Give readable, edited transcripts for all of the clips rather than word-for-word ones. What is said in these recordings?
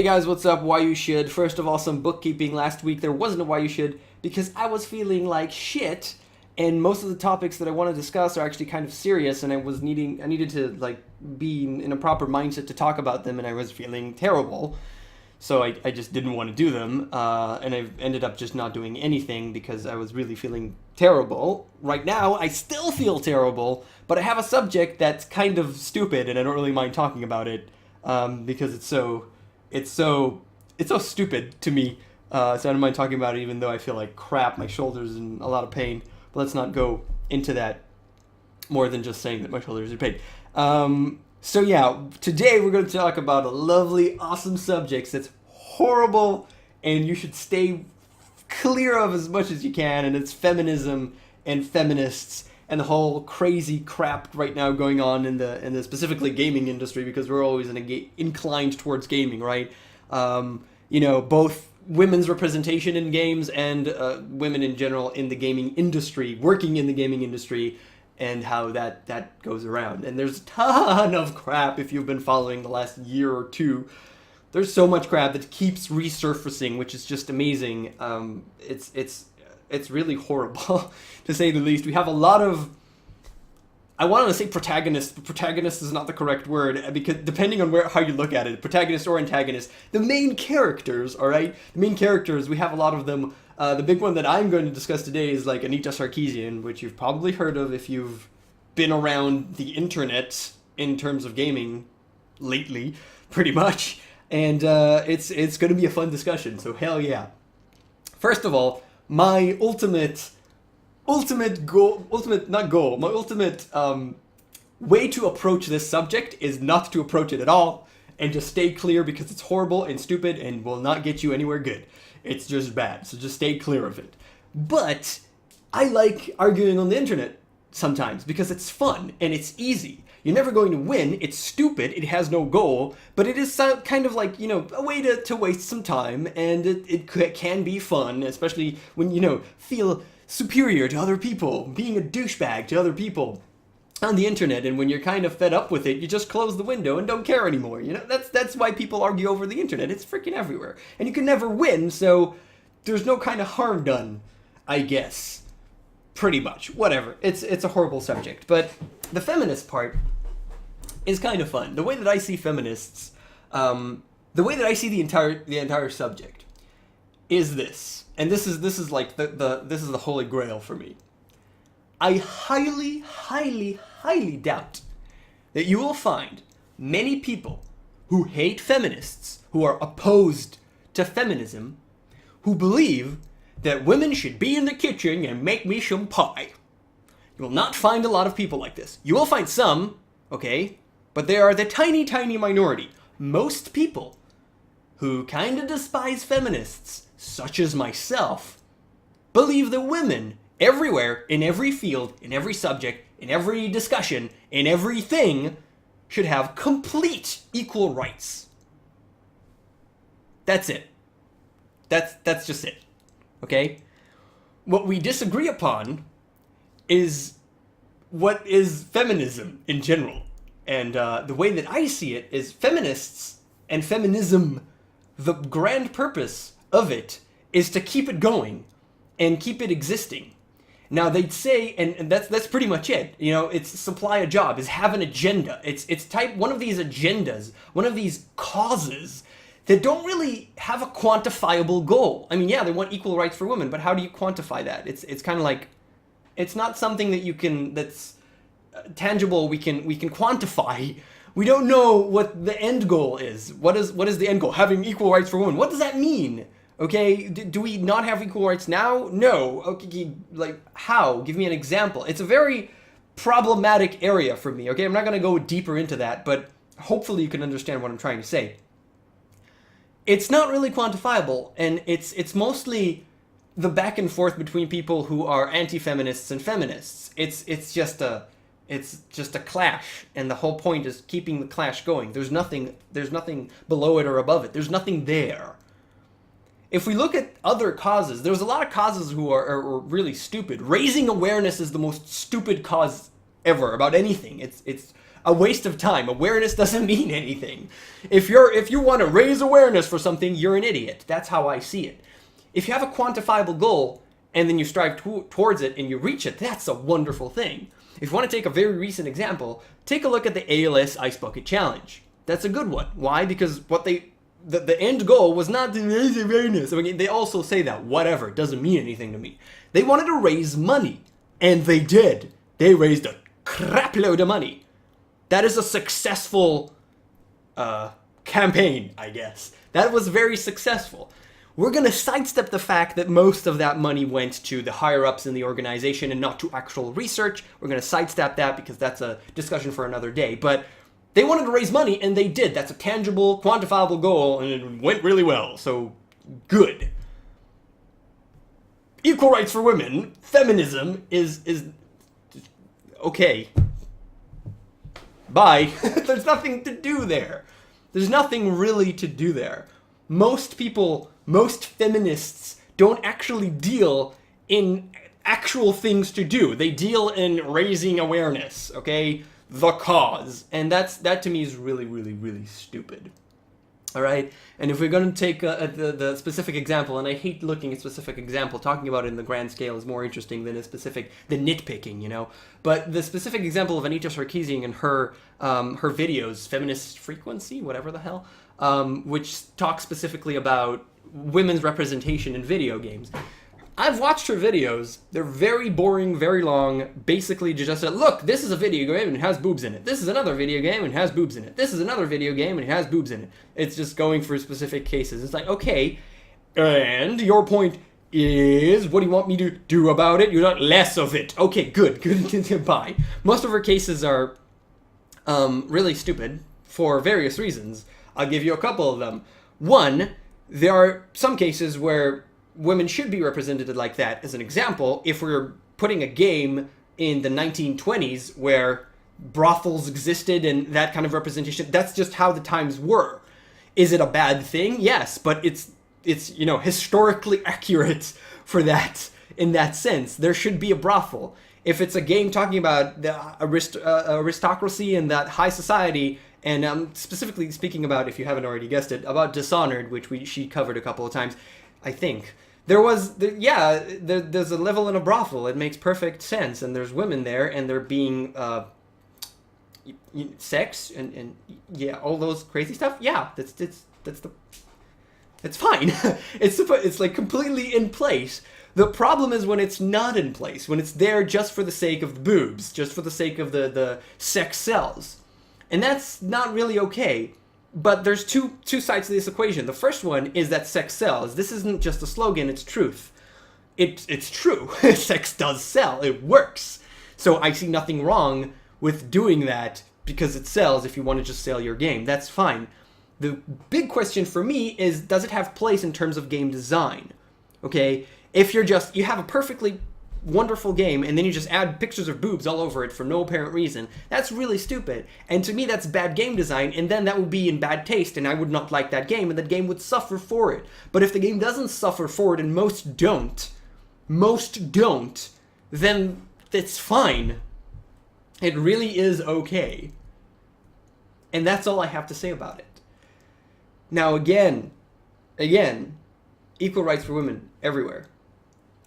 guys, what's up? Why you should. First of all, some bookkeeping. Last week there wasn't a why you should because I was feeling like shit, and most of the topics that I want to discuss are actually kind of serious, and I needed to like be in a proper mindset to talk about them, and I was feeling terrible. So I just didn't want to do them, and I ended up just not doing anything because I was really feeling terrible. Right now, I still feel terrible, but I have a subject that's kind of stupid, and I don't really mind talking about it because it's so stupid to me. So I don't mind talking about it, even though I feel like crap. My shoulder's in a lot of pain. But let's not go into that more than just saying that my shoulders are in pain. So yeah, today we're going to talk about a lovely, awesome subject that's horrible and you should stay clear of as much as you can, and it's feminism and feminists and the whole crazy crap right now going on in the specifically gaming industry, because we're always inclined towards gaming, right? Both women's representation in games and women in general in the gaming industry, working in the gaming industry, and how that goes around. And there's a ton of crap if you've been following the last year or two. There's so much crap that keeps resurfacing, which is just amazing. It's really horrible, to say the least. We have a lot of, I wanted to say protagonist, but protagonist is not the correct word, because depending on how you look at it, protagonist or antagonist, the main characters, all right? The main characters, we have a lot of them. The big one that I'm going to discuss today is like Anita Sarkeesian, which you've probably heard of if you've been around the internet in terms of gaming lately, pretty much. And it's going to be a fun discussion, so hell yeah. First of all, my ultimate way to approach this subject is not to approach it at all and just stay clear, because it's horrible and stupid and will not get you anywhere good. It's just bad, so just stay clear of it. But I like arguing on the internet sometimes because it's fun and it's easy. You're never going to win, it's stupid, it has no goal, but it is kind of like, a way to waste some time, and it can be fun, especially when, feel superior to other people, being a douchebag to other people on the internet, and when you're kind of fed up with it, you just close the window and don't care anymore. That's why people argue over the internet. It's freaking everywhere, and you can never win, so there's no kind of harm done, I guess. Pretty much, whatever. It's a horrible subject, but the feminist part is kind of fun. The way that I see feminists, the way that I see the entire subject is this, and this is like this is the holy grail for me. I highly, highly, highly doubt that you will find many people who hate feminists, who are opposed to feminism, who believe that women should be in the kitchen and make me some pie. You will not find a lot of people like this. You will find some, okay, but they are the tiny, tiny minority. Most people who kind of despise feminists, such as myself, believe that women everywhere, in every field, in every subject, in every discussion, in everything, should have complete equal rights. That's it. That's just it. Okay? What we disagree upon is what is feminism in general. And the way that I see it is feminists and feminism, the grand purpose of it is to keep it going and keep it existing. Now they'd say, and that's pretty much it. It's supply a job, is have an agenda. It's type one of these agendas, one of these causes that don't really have a quantifiable goal. I mean, yeah, they want equal rights for women, but how do you quantify that? It's kind of like, it's not something that's tangible. We can quantify. We don't know what the end goal is. What is the end goal? Having equal rights for women. What does that mean? Okay, do we not have equal rights now? No. Okay, like how? Give me an example. It's a very problematic area for me. Okay, I'm not going to go deeper into that, but hopefully you can understand what I'm trying to say. It's not really quantifiable, and it's mostly the back and forth between people who are anti-feminists and feminists. It's just a clash, and the whole point is keeping the clash going. There's nothing below it or above it. There's nothing there. If we look at other causes, there's a lot of causes who are really stupid. Raising awareness is the most stupid cause ever about anything. It's a waste of time. Awareness doesn't mean anything. If you want to raise awareness for something, you're an idiot. That's how I see it. If you have a quantifiable goal and then you strive towards it and you reach it, that's a wonderful thing. If you want to take a very recent example, take a look at the ALS Ice Bucket Challenge. That's a good one. Why? Because the end goal was not to raise awareness. I mean, they also say that. Whatever. It doesn't mean anything to me. They wanted to raise money. And they did. They raised a crap load of money. That is a successful campaign, I guess. That was very successful. We're going to sidestep the fact that most of that money went to the higher-ups in the organization and not to actual research. We're going to sidestep that because that's a discussion for another day. But they wanted to raise money, and they did. That's a tangible, quantifiable goal, and it went really well. So, good. Equal rights for women, feminism is okay. Bye. There's nothing to do there. There's nothing really to do there. Most feminists don't actually deal in actual things to do. They deal in raising awareness, okay? The cause. And that to me is really, really, really stupid. All right? And if we're going to take the specific example, and I hate looking at specific example, talking about it in the grand scale is more interesting than the nitpicking, you know? But the specific example of Anita Sarkeesian and her videos, Feminist Frequency, whatever the hell, which talks specifically about women's representation in video games. I've watched her videos. They're very boring, very long. Basically, just said, look, this is a video game and it has boobs in it. This is another video game and it has boobs in it. This is another video game and it has boobs in it. It's just going for specific cases. It's like, okay, and your point is, what do you want me to do about it? You want less of it. Okay, good. Bye. Most of her cases are really stupid for various reasons. I'll give you a couple of them. One, there are some cases where women should be represented like that. As an example, if we're putting a game in the 1920s where brothels existed and that kind of representation, that's just how the times were. Is it a bad thing? Yes, but it's historically accurate for that in that sense. There should be a brothel. If it's a game talking about the aristocracy and that high society, and I'm specifically speaking about, if you haven't already guessed it, about Dishonored, which she covered a couple of times, I think. There's a level in a brothel. It makes perfect sense, and there's women there, and they're being sex and yeah, all those crazy stuff. Yeah, it's fine. It's like completely in place. The problem is when it's not in place, when it's there just for the sake of the boobs, just for the sake of the sex sells, and that's not really okay. But there's two sides to this equation. The first one is that sex sells. This isn't just a slogan, it's truth. It's true. Sex does sell. It works. So I see nothing wrong with doing that because it sells if you want to just sell your game. That's fine. The big question for me is, does it have place in terms of game design? Okay? If you have a perfectly wonderful game and then you just add pictures of boobs all over it for no apparent reason, that's really stupid. And to me, that's bad game design, and then that would be in bad taste, and I would not like that game, and that game would suffer for it. But if the game doesn't suffer for it, and most don't, then it's fine. It really is okay. And that's all I have to say about it. Now again, equal rights for women everywhere.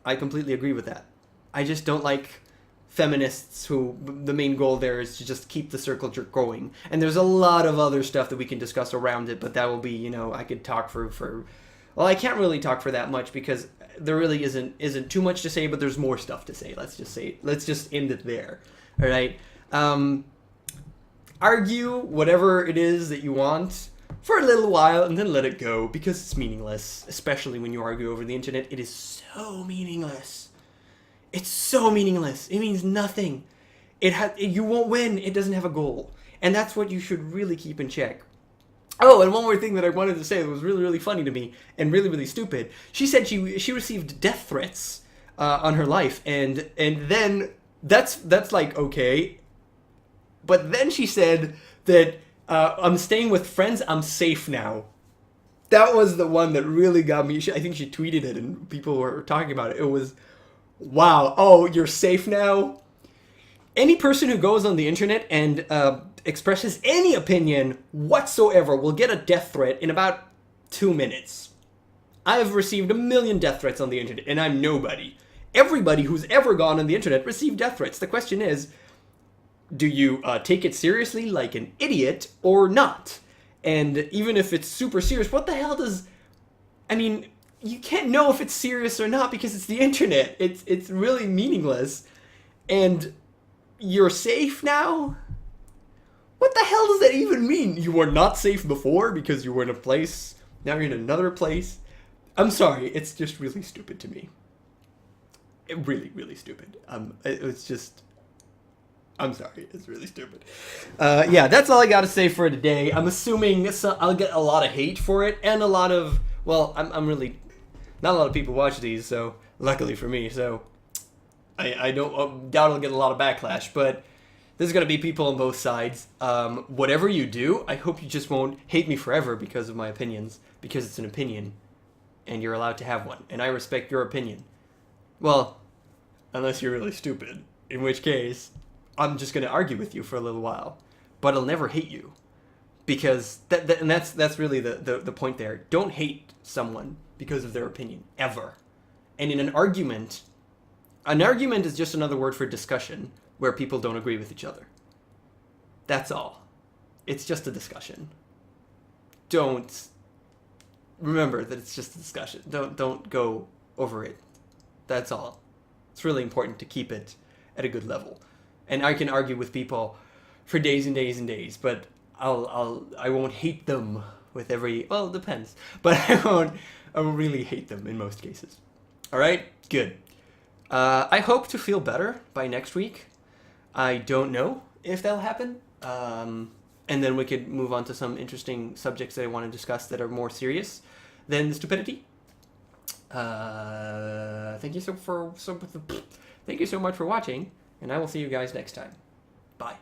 I completely agree with that. I just don't like feminists who the main goal there is to just keep the circle jerk going. And there's a lot of other stuff that we can discuss around it, but that will be, I could talk for well, I can't really talk for that much because there really isn't too much to say, but there's more stuff to say. Let's just end it there. All right. Argue whatever it is that you want for a little while and then let it go because it's meaningless, especially when you argue over the internet. It is so meaningless. It's so meaningless. It means nothing. You won't win. It doesn't have a goal. And that's what you should really keep in check. Oh, and one more thing that I wanted to say that was really, really funny to me and really, really stupid. She said she received death threats on her life, and then that's like, okay. But then she said that I'm staying with friends, I'm safe now. That was the one that really got me. I think she tweeted it and people were talking about it. It was, wow, oh, you're safe now? Any person who goes on the internet and expresses any opinion whatsoever will get a death threat in about 2 minutes. I have received 1 million death threats on the internet, and I'm nobody. Everybody who's ever gone on the internet received death threats. The question is, do you take it seriously like an idiot or not? And even if it's super serious, what the hell does... I mean, you can't know if it's serious or not because it's the internet. It's really meaningless. And you're safe now? What the hell does that even mean? You were not safe before because you were in a place. Now you're in another place. I'm sorry. It's just really stupid to me. Really, really stupid. It's just... I'm sorry. It's really stupid. Yeah, that's all I got to say for today. I'm assuming I'll get a lot of hate for it and a lot of... Well, I'm really... Not a lot of people watch these, so... Luckily for me, so... I doubt I'll get a lot of backlash, but... There's going to be people on both sides. Whatever you do, I hope you just won't hate me forever because of my opinions. Because it's an opinion. And you're allowed to have one. And I respect your opinion. Well, unless you're really stupid. In which case, I'm just going to argue with you for a little while. But I'll never hate you. Because, that's really the point there. Don't hate someone because of their opinion. Ever. And in an argument is just another word for discussion. Where people don't agree with each other. That's all. It's just a discussion. Don't... Remember that it's just a discussion. Don't go over it. That's all. It's really important to keep it at a good level. And I can argue with people for days and days and days, but I won't hate them with every... Well, it depends. But I won't really hate them in most cases. Alright? Good. I hope to feel better by next week. I don't know if that'll happen. And then we could move on to some interesting subjects that I want to discuss that are more serious than the stupidity. Thank you so much for watching, and I will see you guys next time. Bye.